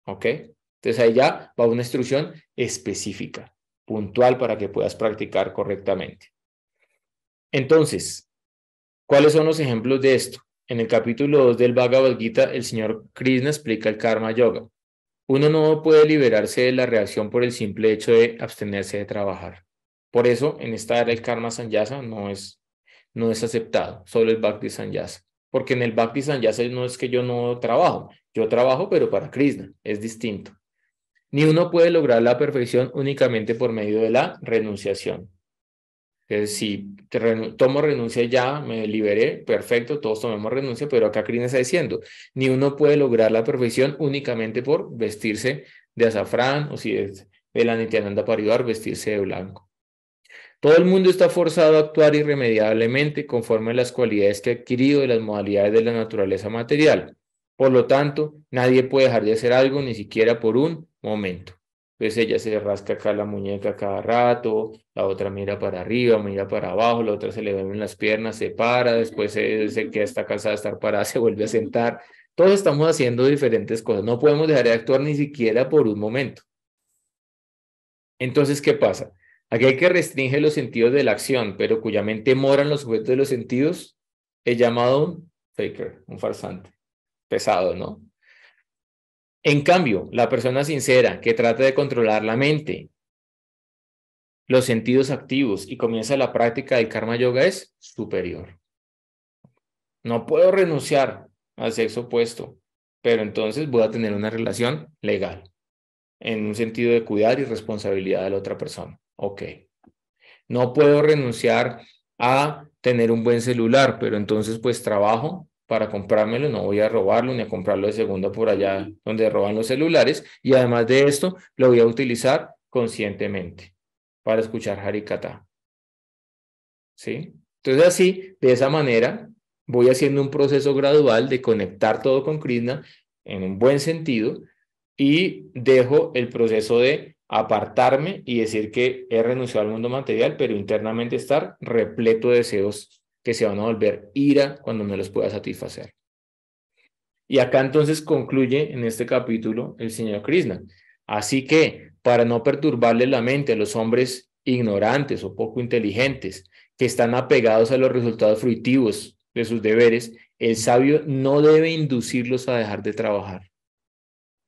¿Ok? Entonces ahí ya va una instrucción específica, puntual para que puedas practicar correctamente. Entonces, ¿cuáles son los ejemplos de esto? En el capítulo 2 del Bhagavad Gita, el señor Krishna explica el Karma Yoga. Uno no puede liberarse de la reacción por el simple hecho de abstenerse de trabajar. Por eso, en esta era el Karma Sannyasa no es aceptado, solo el Bhakti Sannyasa. Porque en el Bhakti Sannyasa no es que yo no trabajo, Yo trabajo, pero para Krishna, es distinto. Ni uno puede lograr la perfección únicamente por medio de la renunciación. Entonces, si tomo renuncia ya, me liberé, perfecto, todos tomemos renuncia, pero acá Krishna está diciendo, ni uno puede lograr la perfección únicamente por vestirse de azafrán, o si es de la Nityananda Paribhar, vestirse de blanco. Todo el mundo está forzado a actuar irremediablemente conforme a las cualidades que ha adquirido de las modalidades de la naturaleza material. Por lo tanto, nadie puede dejar de hacer algo ni siquiera por un momento. Entonces ella se rasca acá la muñeca cada rato, la otra mira para arriba, mira para abajo, la otra se le ven las piernas, se para, después se queda, está cansada de estar parada, se vuelve a sentar. Todos estamos haciendo diferentes cosas. No podemos dejar de actuar ni siquiera por un momento. Entonces, ¿qué pasa? Aquel que restringe los sentidos de la acción, pero cuya mente mora en los objetos de los sentidos, es llamado un faker, un farsante. Pesado, ¿no? En cambio, la persona sincera que trata de controlar la mente, los sentidos activos y comienza la práctica del karma yoga es superior. No puedo renunciar al sexo opuesto, pero entonces voy a tener una relación legal, en un sentido de cuidar y responsabilidad de la otra persona. Ok. No puedo renunciar a tener un buen celular, pero entonces pues trabajo para comprármelo, no voy a robarlo ni a comprarlo de segunda por allá donde roban los celulares, y además de esto lo voy a utilizar conscientemente para escuchar Harikatha. ¿Sí? Entonces así, de esa manera, voy haciendo un proceso gradual de conectar todo con Krishna en un buen sentido y dejo el proceso de apartarme y decir que he renunciado al mundo material, pero internamente estar repleto de deseos que se van a volver ira cuando no los pueda satisfacer. Y acá entonces concluye en este capítulo el señor Krishna. Así que, para no perturbarle la mente a los hombres ignorantes o poco inteligentes que están apegados a los resultados fruitivos de sus deberes, el sabio no debe inducirlos a dejar de trabajar.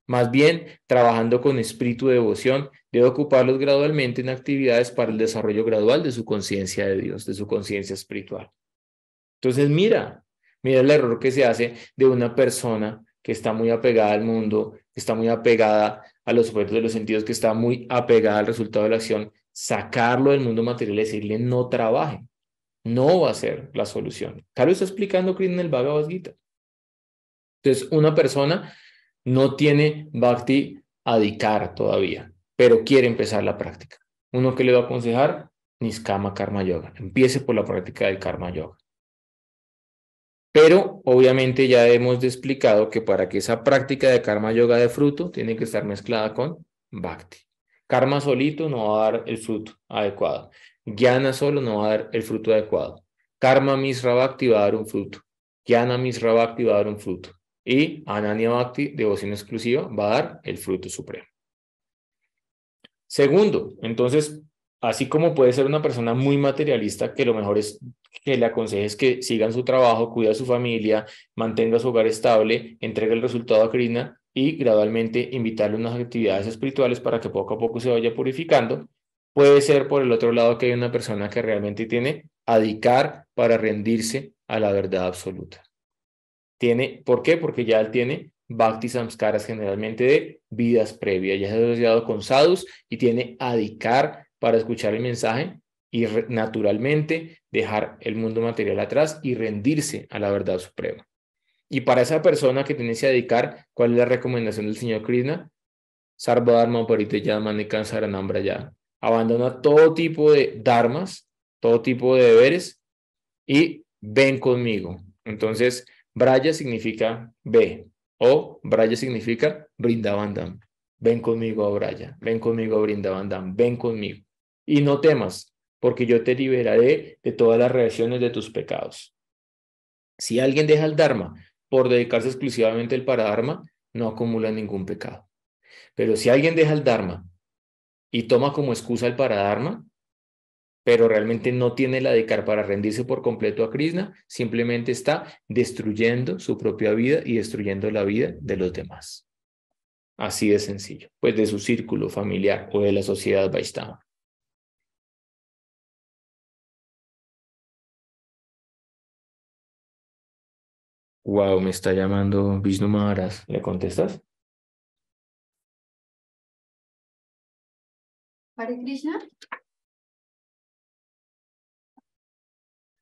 Más bien, trabajando con espíritu de devoción, debe ocuparlos gradualmente en actividades para el desarrollo gradual de su conciencia de Dios, de su conciencia espiritual. Entonces, mira el error que se hace de una persona que está muy apegada al mundo, que está muy apegada a los objetos de los sentidos, que está muy apegada al resultado de la acción, sacarlo del mundo material y decirle no trabaje. No va a ser la solución. Claro, está explicando Krishna en el Bhagavad Gita. Entonces, una persona no tiene Bhakti adhikar todavía, pero quiere empezar la práctica. Uno que le va a aconsejar, Niskama Karma Yoga. Empiece por la práctica del Karma Yoga. Pero obviamente ya hemos explicado que para que esa práctica de Karma Yoga dé fruto, tiene que estar mezclada con Bhakti. Karma solito no va a dar el fruto adecuado. Jnana solo no va a dar el fruto adecuado. Karma Misra Bhakti va a dar un fruto. Jnana Misra Bhakti va a dar un fruto. Y Ananya Bhakti, devoción exclusiva, va a dar el fruto supremo. Segundo, entonces, así como puede ser una persona muy materialista, que lo mejor es que le aconsejes que sigan su trabajo, cuida a su familia, mantenga su hogar estable, entregue el resultado a Krishna y gradualmente invitarle a unas actividades espirituales para que poco a poco se vaya purificando. Puede ser por el otro lado que hay una persona que realmente tiene adhicar para rendirse a la verdad absoluta. ¿Por qué? Porque ya él tiene Bhakti Samskaras generalmente de vidas previas, ya se ha asociado con sadhus y tiene adhikar para escuchar el mensaje y naturalmente dejar el mundo material atrás y rendirse a la verdad suprema. Y para esa persona que tiene ese adhikar, ¿cuál es la recomendación del señor Krishna? Sarva Dharma Paritejama Saranam Braya. Abandona todo tipo de dharmas, todo tipo de deberes y ven conmigo. Entonces, Braya significa ve, o Braya significa Brindavandam. Ven conmigo a Braya, ven conmigo a Brindavandam, ven conmigo. Y no temas, porque yo te liberaré de todas las reacciones de tus pecados. Si alguien deja el Dharma por dedicarse exclusivamente al Paradharma, no acumula ningún pecado. Pero si alguien deja el Dharma y toma como excusa el Paradharma, pero realmente no tiene la dedicar para rendirse por completo a Krishna, simplemente está destruyendo su propia vida y destruyendo la vida de los demás. Así de sencillo, pues de su círculo familiar o de la sociedad Vaishnava. Wow, me está llamando Vishnu Maharaj. ¿Le contestas? Hare Krishna.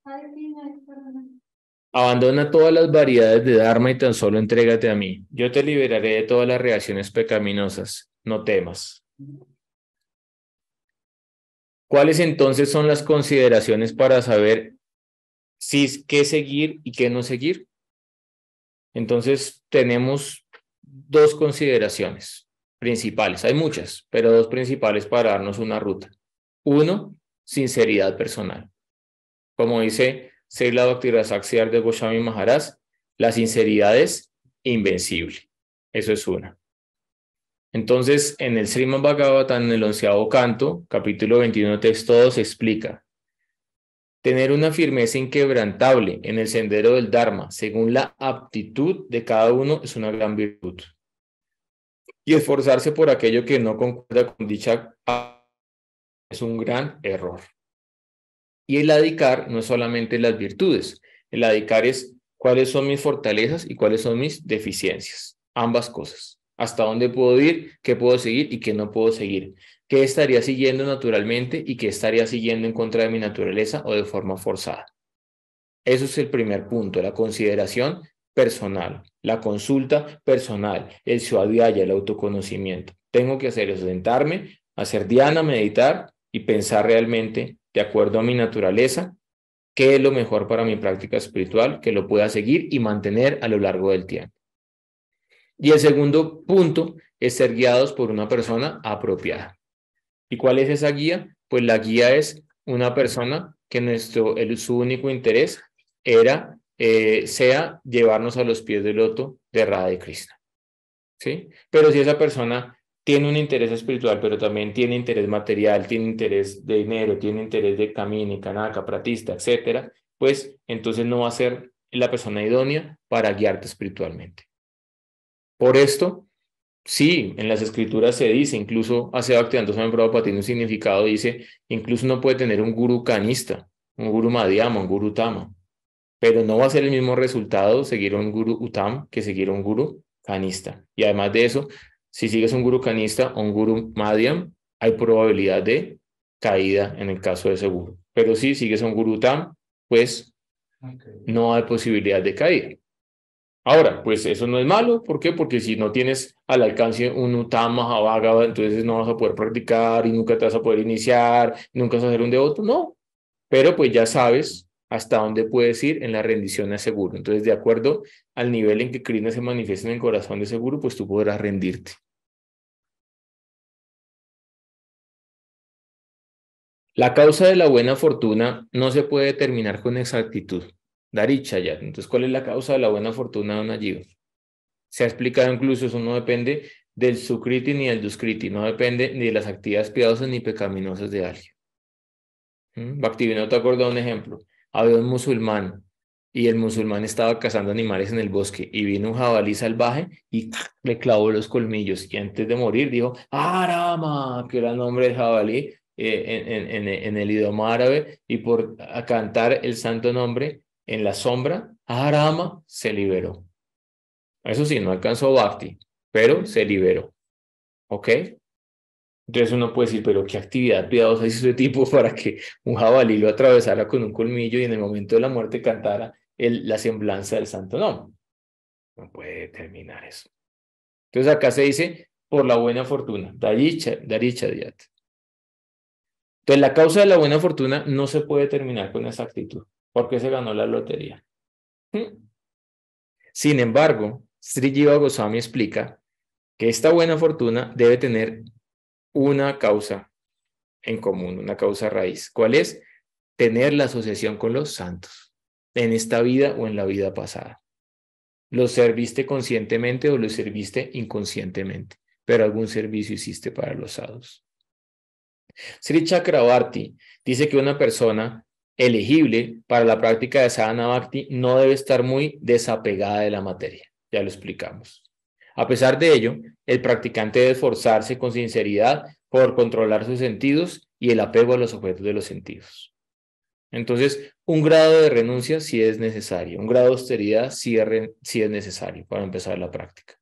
Hare Krishna. Abandona todas las variedades de Dharma y tan solo entrégate a mí. Yo te liberaré de todas las reacciones pecaminosas. No temas. ¿Cuáles entonces son las consideraciones para saber qué seguir y qué no seguir? Entonces tenemos dos consideraciones principales. Hay muchas, pero dos principales para darnos una ruta. Uno, sinceridad personal. Como dice Srila Bhakti-Rasat de Goswami Maharaj, la sinceridad es invencible. Eso es una. Entonces, en el Srimad Bhagavatam, en el 11º canto, capítulo 21, texto 2, explica: tener una firmeza inquebrantable en el sendero del Dharma, según la aptitud de cada uno, es una gran virtud. Y esforzarse por aquello que no concuerda con dicha es un gran error. Y el adicar no es solamente las virtudes, el adicar es cuáles son mis fortalezas y cuáles son mis deficiencias. Ambas cosas. Hasta dónde puedo ir, qué puedo seguir y qué no puedo seguir. Qué estaría siguiendo naturalmente y qué estaría siguiendo en contra de mi naturaleza o de forma forzada. Eso es el primer punto, la consideración personal, la consulta personal, el swadhyaya, el autoconocimiento. Tengo que hacer eso, sentarme, hacer dhyana, meditar y pensar realmente, de acuerdo a mi naturaleza, qué es lo mejor para mi práctica espiritual, que lo pueda seguir y mantener a lo largo del tiempo. Y el segundo punto es ser guiados por una persona apropiada. ¿Y cuál es esa guía? Pues la guía es una persona que su único interés sea llevarnos a los pies del loto de Radha y Krishna. ¿Sí? Pero si esa persona tiene un interés espiritual, pero también tiene interés material, tiene interés de dinero, tiene interés de kamini, kanaka, pratista, etcétera, pues entonces no va a ser la persona idónea para guiarte espiritualmente. Por esto, sí, en las escrituras se dice, incluso hace Bhaktivedanta Swami Prabhupada tiene un significado, dice, incluso uno puede tener un gurú kanista, un gurú madhyama, un gurú tama, pero no va a ser el mismo resultado seguir a un gurú uttam que seguir a un gurú kanista. Y además de eso, si sigues un gurú kanista o un gurú madhyam, hay probabilidad de caída en el caso de ese gurú. Pero si sigues a un gurú uttam, pues no hay posibilidad de caída. Ahora, pues eso no es malo. ¿Por qué? Porque si no tienes al alcance un Uttama Bhagava, entonces no vas a poder practicar y nunca te vas a poder iniciar, nunca vas a ser un devoto. No, pero pues ya sabes hasta dónde puedes ir en la rendición a ese gurú. Entonces, de acuerdo al nivel en que Krishna se manifiesta en el corazón de ese gurú, pues tú podrás rendirte. La causa de la buena fortuna no se puede determinar con exactitud. Darichayat. Entonces, ¿cuál es la causa de la buena fortuna de un Jiva? Se ha explicado incluso, eso no depende del sukriti ni del duskriti, no depende ni de las actividades piadosas ni pecaminosas de alguien. Bhaktivinoda te acuerda de un ejemplo. Había un musulmán y el musulmán estaba cazando animales en el bosque y vino un jabalí salvaje y le clavó los colmillos y antes de morir dijo Arama, que era el nombre del jabalí en el idioma árabe, y por cantar el santo nombre en la sombra, Arama se liberó. Eso sí, no alcanzó Bhakti, pero se liberó. ¿Ok? Entonces uno puede decir, pero ¿qué actividad piadosa hizo ese tipo para que un jabalí lo atravesara con un colmillo y en el momento de la muerte cantara la semblanza del santo nombre? No puede determinar eso. Entonces acá se dice, por la buena fortuna. Daricha Diyat. Entonces la causa de la buena fortuna no se puede determinar con exactitud, porque se ganó la lotería. Sin embargo, Sri Jiva Goswami explica que esta buena fortuna debe tener una causa en común, una causa raíz. ¿Cuál es? Tener la asociación con los santos, en esta vida o en la vida pasada. ¿Los serviste conscientemente o los serviste inconscientemente? Pero algún servicio hiciste para los sadhus. Sri Chakravarti dice que una persona elegible para la práctica de sadhana bhakti no debe estar muy desapegada de la materia. Ya lo explicamos. A pesar de ello, el practicante debe esforzarse con sinceridad por controlar sus sentidos y el apego a los objetos de los sentidos. Entonces, un grado de renuncia sí es necesario, un grado de austeridad sí es necesario para empezar la práctica.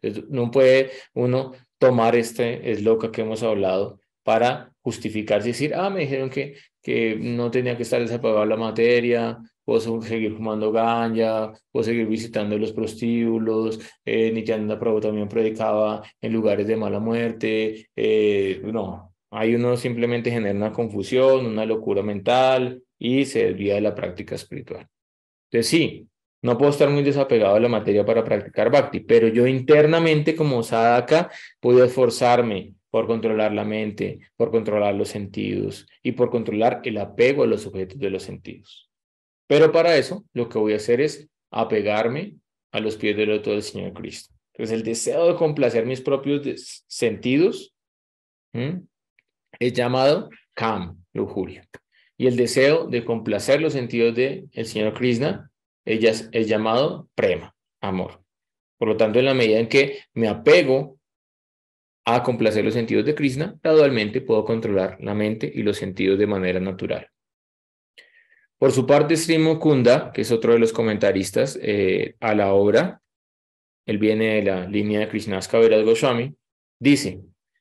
Entonces, no puede uno tomar este esloka que hemos hablado para justificarse y decir, me dijeron que no tenía que estar desapegado a la materia, puedo seguir fumando ganja, puedo seguir visitando los prostíbulos, Nityananda Prabhu también predicaba en lugares de mala muerte. No, ahí uno simplemente genera una confusión, una locura mental y se desvía de la práctica espiritual. Entonces sí, no puedo estar muy desapegado de la materia para practicar bhakti, pero yo internamente como sadhaka puedo esforzarme por controlar la mente, por controlar los sentidos y por controlar el apego a los objetos de los sentidos. Pero para eso lo que voy a hacer es apegarme a los pies del loto del Señor Cristo. Entonces el deseo de complacer mis propios sentidos es llamado kam, lujuria. Y el deseo de complacer los sentidos del Señor Krishna es llamado prema, amor. Por lo tanto, en la medida en que me apego a complacer los sentidos de Krishna, gradualmente puedo controlar la mente y los sentidos de manera natural. Por su parte, Sri Mukunda, que es otro de los comentaristas a la obra, él viene de la línea de Krishnas Kaviraj Goswami, dice,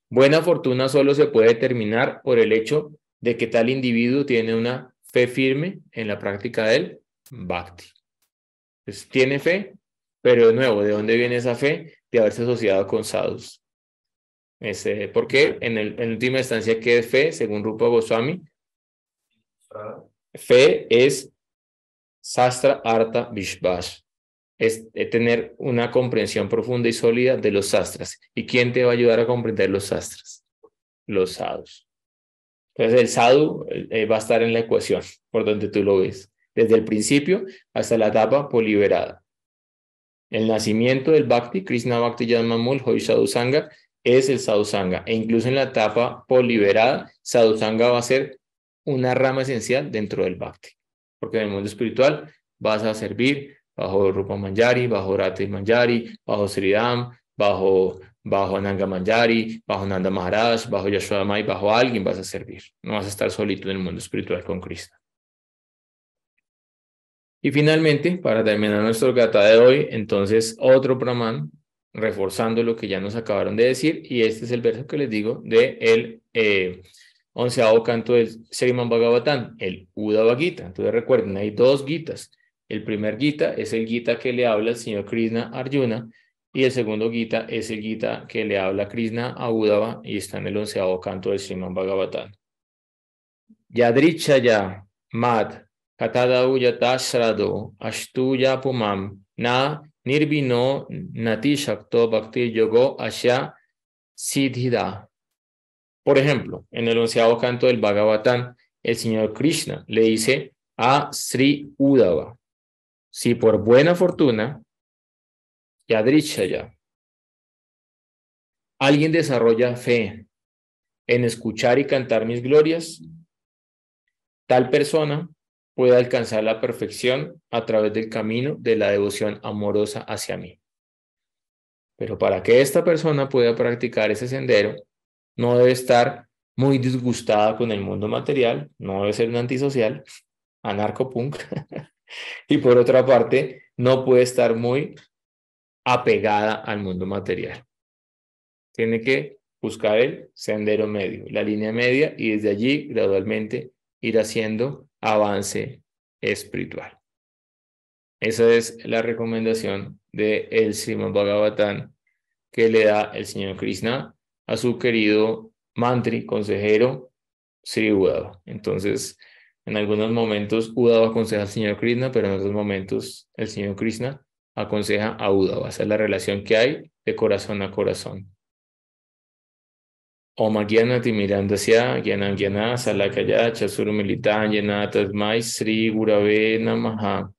buena fortuna solo se puede determinar por el hecho de que tal individuo tiene una fe firme en la práctica del bhakti. Entonces, tiene fe, pero de nuevo, ¿de dónde viene esa fe? De haberse asociado con sadhus. Porque en última instancia, ¿qué es fe? Según Rupa Goswami, fe es Sastra Artha Vishvas. Es tener una comprensión profunda y sólida de los sastras. ¿Y quién te va a ayudar a comprender los sastras? Los sadhus. Entonces el sadhu va a estar en la ecuación, por donde tú lo ves, desde el principio hasta la etapa poliberada. El nacimiento del Bhakti, Krishna Bhakti Yadmamul, Hoy Sadhu Sangha, es el Sadhu Sangha. E incluso en la etapa poliberada, Sadhu Sangha va a ser una rama esencial dentro del Bhakti. Porque en el mundo espiritual vas a servir bajo Rupa Manjari, bajo Rati Manjari, bajo Sridham, bajo Ananga Manjari, bajo Nanda Maharaj, bajo Yashoda Mai, bajo alguien vas a servir. No vas a estar solito en el mundo espiritual con Krishna. Y finalmente, para terminar nuestro gata de hoy, entonces otro Brahman, reforzando lo que ya nos acabaron de decir, y este es el verso que les digo del 11º canto del Srimad Bhagavatam, el Uddhava Gita. Entonces recuerden, hay dos Gitas. El primer Gita es el Gita que le habla al señor Krishna a Arjuna, y el segundo Gita es el Gita que le habla a Krishna a Uddhava, y está en el 11º canto del Srimad Bhagavatam. Yadrichaya Mad Katadau Yatashrado Ashtuya Pumam Na Nirvino Nati Shakto Bhakti Yogo Asya Siddhida. Por ejemplo, en el 11º canto del Bhagavatam, el señor Krishna le dice a Sri Uddhava, si por buena fortuna, Yadrichaya, alguien desarrolla fe en escuchar y cantar mis glorias, tal persona puede alcanzar la perfección a través del camino de la devoción amorosa hacia mí. Pero para que esta persona pueda practicar ese sendero, no debe estar muy disgustada con el mundo material, no debe ser un antisocial, anarcopunk, y por otra parte, no puede estar muy apegada al mundo material. Tiene que buscar el sendero medio, la línea media, y desde allí gradualmente ir haciendo avance espiritual. Esa es la recomendación del Srimad Bhagavatam que le da el señor Krishna a su querido mantri, consejero, Sri Uddhava. Entonces, en algunos momentos Uddhava aconseja al señor Krishna, pero en otros momentos el señor Krishna aconseja a Uddhava. Esa es la relación que hay de corazón a corazón. Om Gyana Timirandasya Gyana Gyana Salakaya Chasurmilitan Yana Tasmai Sri Gurave Namaha.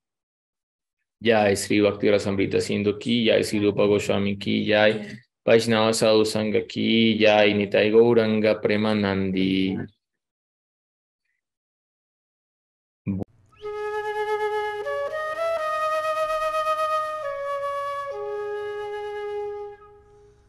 Jai Sri Bhakti Rasamrita Sindhu Ki Jai, Sri Rupa Goswami Ki Jai, Vaishnava Sadhu Sangha Ki Jai, Nitai Gauranga Premanandi.